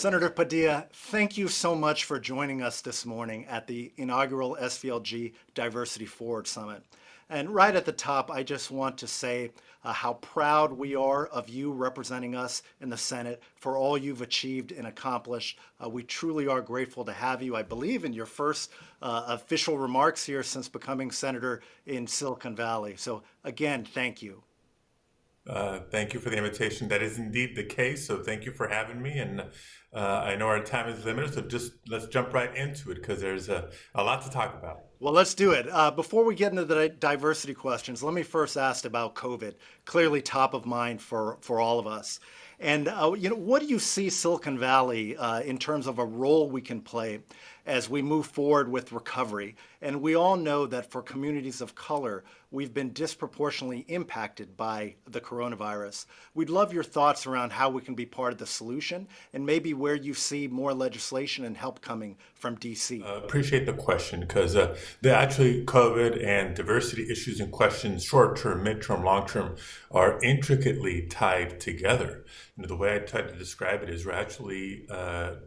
Senator Padilla, thank you so much for joining us this morning at the inaugural SVLG Diversity Forward Summit. And right at the top, I just want to say how proud we are of you representing us in the Senate for all you've achieved and accomplished. We truly are grateful to have you, I believe, in your first official remarks here since becoming senator in Silicon Valley. So again, thank you. Thank you for the invitation. That is indeed the case. So thank you for having me. And I know our time is limited, so just let's jump right into it because there's a lot to talk about. Well, let's do it. Before we get into the diversity questions, let me first ask about COVID, clearly top of mind for all of us. And what do you see Silicon Valley in terms of a role we can play as we move forward with recovery? And we all know that for communities of color, we've been disproportionately impacted by the coronavirus. We'd love your thoughts around how we can be part of the solution and maybe where you see more legislation and help coming from DC. Appreciate the question because the actually COVID and diversity issues and questions, short term, midterm, long term, are intricately tied together. The way I try to describe it is we're actually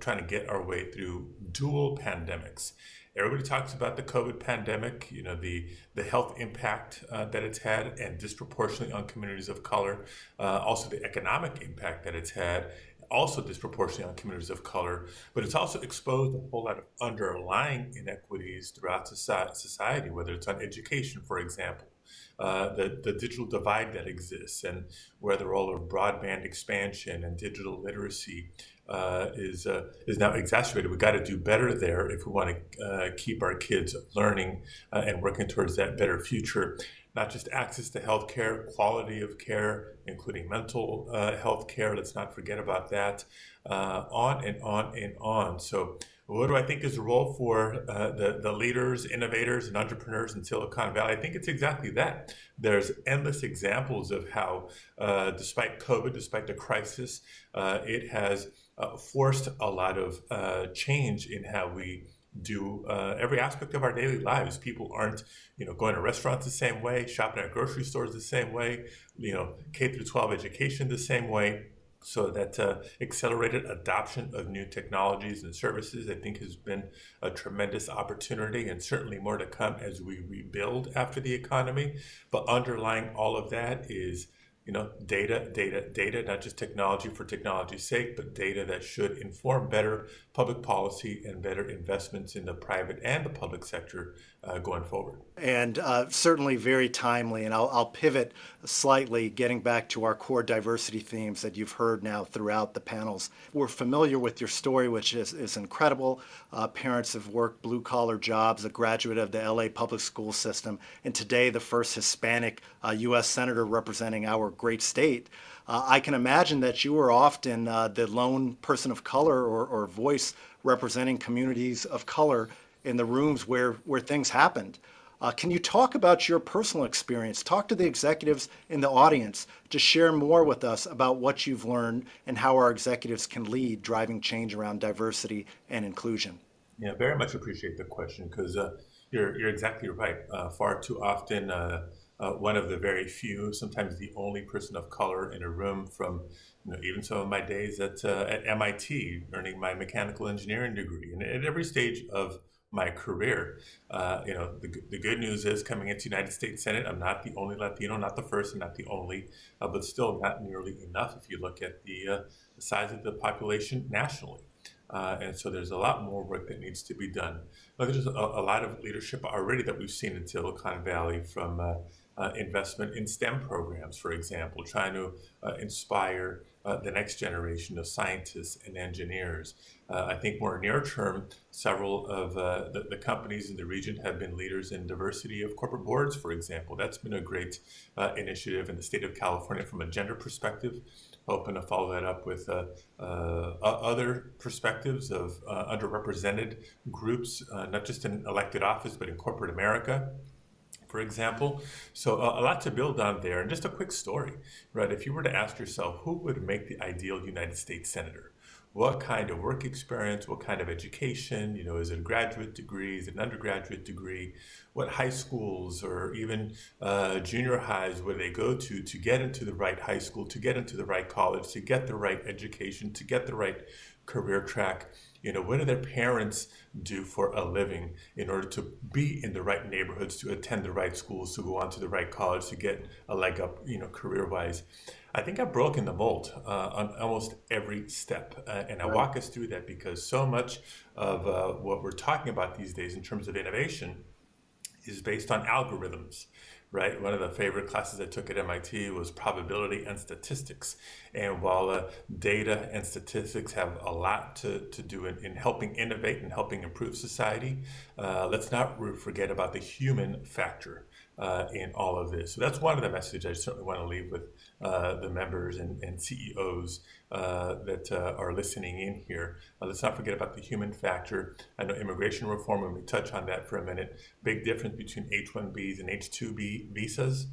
trying to get our way through dual pandemics. Everybody talks about the COVID pandemic, the health impact that it's had and disproportionately on communities of color, also the economic impact that it's had, also disproportionately on communities of color, but it's also exposed a whole lot of underlying inequities throughout society, whether it's on education, for example. The digital divide that exists and where the role of broadband expansion and digital literacy is now exacerbated. We got to do better there if we want to keep our kids learning and working towards that better future. Not just access to health care, quality of care, including mental health care. Let's not forget about that. On and on and on. So what do I think is the role for the leaders, innovators, and entrepreneurs in Silicon Valley? I think it's exactly that. There's endless examples of how, despite COVID, despite the crisis, it has forced a lot of change in how we do every aspect of our daily lives. People aren't, going to restaurants the same way, shopping at grocery stores the same way, K through 12 education the same way. So that accelerated adoption of new technologies and services, I think, has been a tremendous opportunity, and certainly more to come as we rebuild after the economy. But underlying all of that is data, not just technology for technology's sake, but data that should inform better public policy and better investments in the private and the public sector going forward. And certainly very timely. And I'll pivot slightly, getting back to our core diversity themes that you've heard now throughout the panels. We're familiar with your story, which is incredible. Parents have worked blue collar jobs, a graduate of the LA public school system, and today the first Hispanic U.S. Senator representing our great state. I can imagine that you were often the lone person of color or voice representing communities of color in the rooms where things happened. Can you talk about your personal experience? Talk to the executives in the audience to share more with us about what you've learned and how our executives can lead driving change around diversity and inclusion. Yeah, very much appreciate the question because you're exactly right. Far too often, one of the very few, sometimes the only person of color in a room from, even some of my days at MIT, earning my mechanical engineering degree, and at every stage of my career. The good news is coming into United States Senate, I'm not the only Latino, not the first and not the only, but still not nearly enough if you look at the size of the population nationally. And so there's a lot more work that needs to be done. But there's a lot of leadership already that we've seen in Silicon Valley from investment in STEM programs, for example, trying to inspire the next generation of scientists and engineers. I think more near term, several of the companies in the region have been leaders in diversity of corporate boards, for example. That's been a great initiative in the state of California from a gender perspective. Hoping to follow that up with other perspectives of underrepresented groups, not just in elected office, but in corporate America, for example. So a lot to build on there. And just a quick story, right? If you were to ask yourself, who would make the ideal United States Senator? what kind of work experience, what kind of education, is it a graduate degree, is it an undergraduate degree, what high schools or even junior highs would they go to get into the right high school, to get into the right college, to get the right education, to get the right career track. What do their parents do for a living in order to be in the right neighborhoods, to attend the right schools, to go on to the right college, to get a leg up, career-wise. I think I've broken the mold on almost every step. And I Right. walk us through that because so much of what we're talking about these days in terms of innovation is based on algorithms, right? One of the favorite classes I took at MIT was probability and statistics. And while data and statistics have a lot to do in helping innovate and helping improve society, let's not forget about the human factor in all of this. So that's one of the messages I certainly want to leave with the members and CEOs that are listening in here. Let's not forget about the human factor. I know immigration reform, when we touch on that for a minute, big difference between H-1Bs and H-2B visas.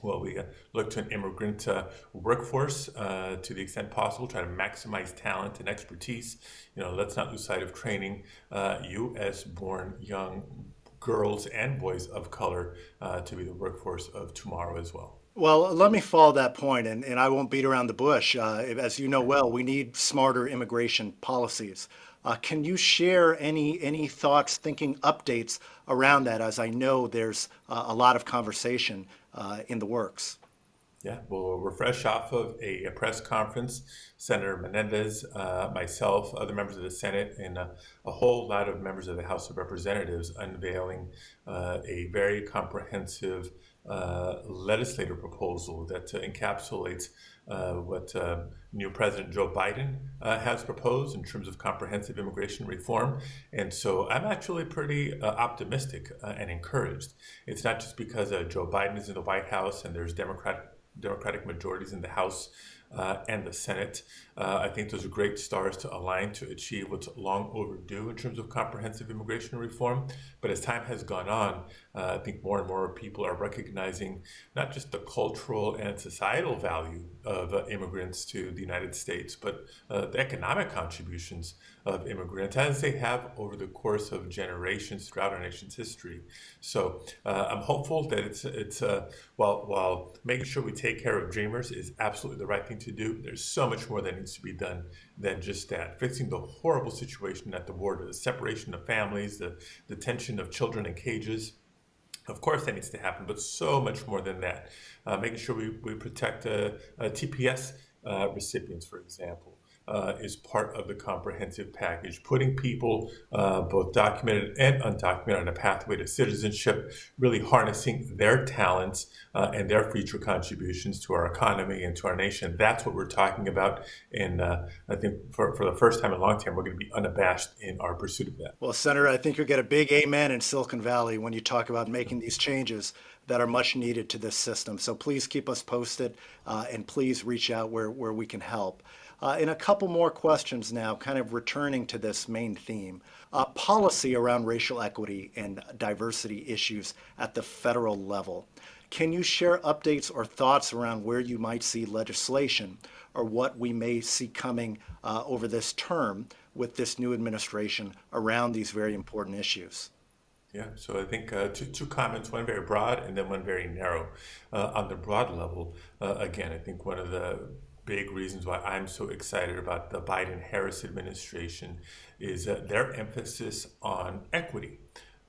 Well, we look to an immigrant workforce to the extent possible, try to maximize talent and expertise. Let's not lose sight of training U.S. born young girls and boys of color to be the workforce of tomorrow as well. Well, let me follow that point, and I won't beat around the bush. As you know well, we need smarter immigration policies. Can you share any thoughts, thinking updates around that? As I know there's a lot of conversation in the works. Yeah, well, we're fresh off of a press conference. Senator Menendez, myself, other members of the Senate, and a whole lot of members of the House of Representatives unveiling a very comprehensive legislative proposal that encapsulates what new President Joe Biden has proposed in terms of comprehensive immigration reform. And so I'm actually pretty optimistic and encouraged. It's not just because Joe Biden is in the White House and there's Democratic majorities in the House and the Senate. I think those are great stars to align to achieve what's long overdue in terms of comprehensive immigration reform. But as time has gone on, I think more and more people are recognizing not just the cultural and societal value of immigrants to the United States, but the economic contributions of immigrants as they have over the course of generations throughout our nation's history. So I'm hopeful that it's while making sure we take care of dreamers is absolutely the right thing to do, there's so much more that needs to be done than just that. Fixing the horrible situation at the border, the separation of families, the detention of children in cages. Of course, that needs to happen, but so much more than that. Making sure we protect TPS recipients, for example, is part of the comprehensive package. Putting people, both documented and undocumented, on a pathway to citizenship, really harnessing their talents and their future contributions to our economy and to our nation. That's what we're talking about. And I think for the first time in a long time, we're going to be unabashed in our pursuit of that. Well, Senator, I think you'll get a big amen in Silicon Valley when you talk about making these changes that are much needed to this system. So please keep us posted and please reach out where we can help. And a couple more questions now, kind of returning to this main theme. Policy around racial equity and diversity issues at the federal level. Can you share updates or thoughts around where you might see legislation or what we may see coming over this term with this new administration around these very important issues? Yeah, so I think two comments, one very broad and then one very narrow. On the broad level, again, I think one of the big reasons why I'm so excited about the Biden-Harris administration is their emphasis on equity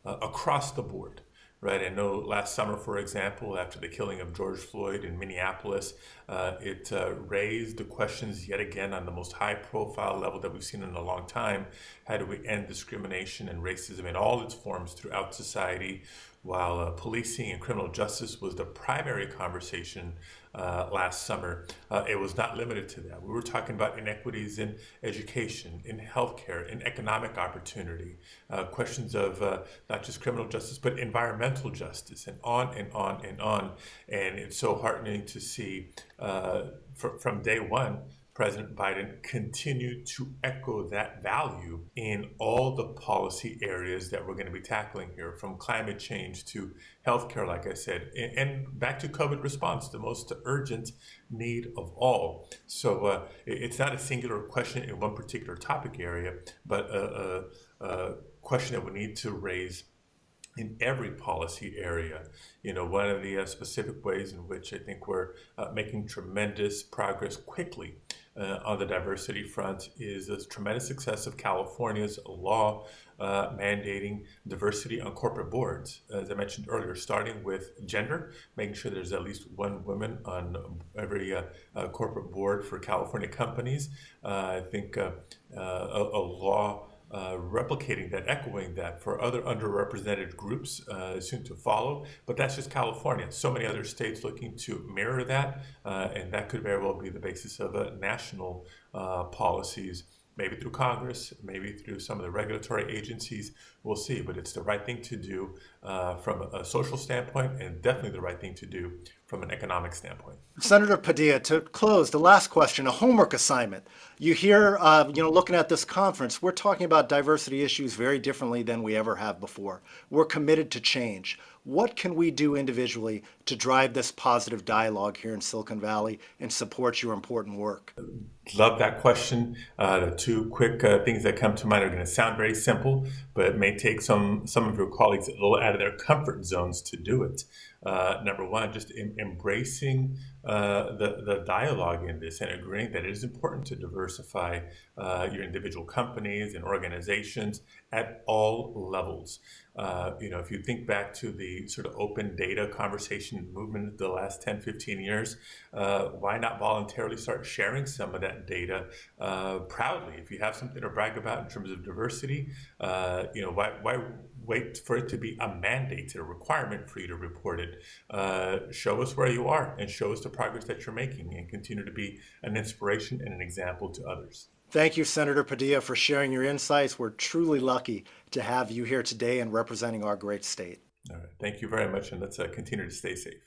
across the board. Right. I know last summer, for example, after the killing of George Floyd in Minneapolis, it raised the questions yet again on the most high profile level that we've seen in a long time. How do we end discrimination and racism in all its forms throughout society? While policing and criminal justice was the primary conversation last summer, it was not limited to that. We were talking about inequities in education, in healthcare, in economic opportunity, questions of not just criminal justice, but environmental justice, and on and on and on. And it's so heartening to see from day one, President Biden continue to echo that value in all the policy areas that we're going to be tackling here, from climate change to healthcare, like I said, and back to COVID response, the most urgent need of all. So it's not a singular question in one particular topic area, but a question that we need to raise in every policy area. One of the specific ways in which I think we're making tremendous progress quickly on the diversity front is the tremendous success of California's law mandating diversity on corporate boards. As I mentioned earlier, starting with gender, making sure there's at least one woman on every corporate board for California companies. I think a law replicating that, echoing that for other underrepresented groups soon to follow. But that's just California. So many other states looking to mirror that, and that could very well be the basis of national policies, maybe through Congress, maybe through some of the regulatory agencies. We'll see, but it's the right thing to do from a social standpoint, and definitely the right thing to do from an economic standpoint. Senator Padilla, to close, the last question, a homework assignment. You hear, looking at this conference, we're talking about diversity issues very differently than we ever have before. We're committed to change. What can we do individually to drive this positive dialogue here in Silicon Valley and support your important work? Love that question. The two quick things that come to mind are going to sound very simple, but it may take some of your colleagues a little out of their comfort zones to do it. Number one, just embracing the dialogue in this and agreeing that it is important to diversify your individual companies and organizations at all levels. If you think back to the sort of open data conversation movement the last 10, 15 years, why not voluntarily start sharing some of that data proudly? If you have something to brag about in terms of diversity, why wait for it to be a mandate, a requirement for you to report it? Show us where you are and show us the progress that you're making, and continue to be an inspiration and an example to others. Thank you, Senator Padilla, for sharing your insights. We're truly lucky to have you here today and representing our great state. All right. Thank you very much, and let's continue to stay safe.